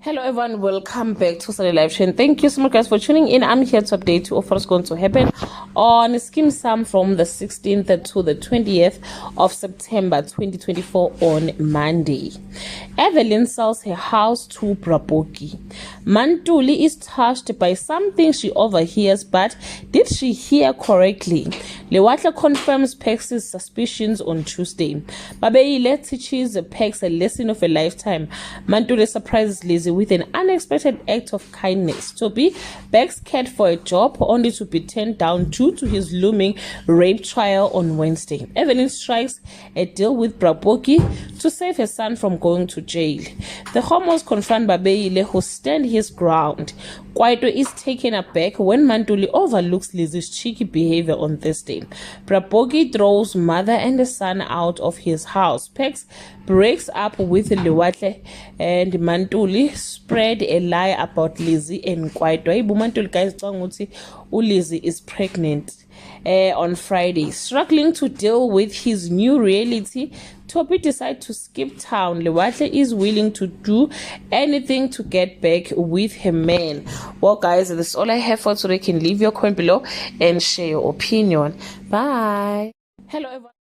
Hello everyone, welcome back to Sunday Live Stream. Thank you so much guys for tuning in. I'm here to update you of what's going to happen on Skeem Saam from the 16th to the 20th of September 2024 on Monday. Evelyn sells her house to Braboki. Mantuli is touched by something she overhears, but did she hear correctly? Lewatla confirms Pex's suspicions on Tuesday. Babeile teaches Pex a lesson of a lifetime. Mantuli surprises Lizzy with an unexpected act of kindness. Toby begs Cat for a job only to be turned down due to his looming rape trial on Wednesday. Evelyn strikes a deal with Braboki to save her son from going to jail. The homos confront Babeile, who stand his ground. Kwaito is taken aback when Mantuli overlooks Lizzy's cheeky behavior on Thursday. Braboki throws mother and the son out of his house. Pex breaks up with Lewatle and Mantuli spread a lie about Lizzy and Kwaito. Mantuli guys, Lizzy is pregnant on Friday. Struggling to deal with his new reality, Toby decides to skip town. Lewatle is willing to do anything to get back with her man. Well guys, that's all I have for today. You can leave your comment below and share your opinion. Bye. Hello everyone.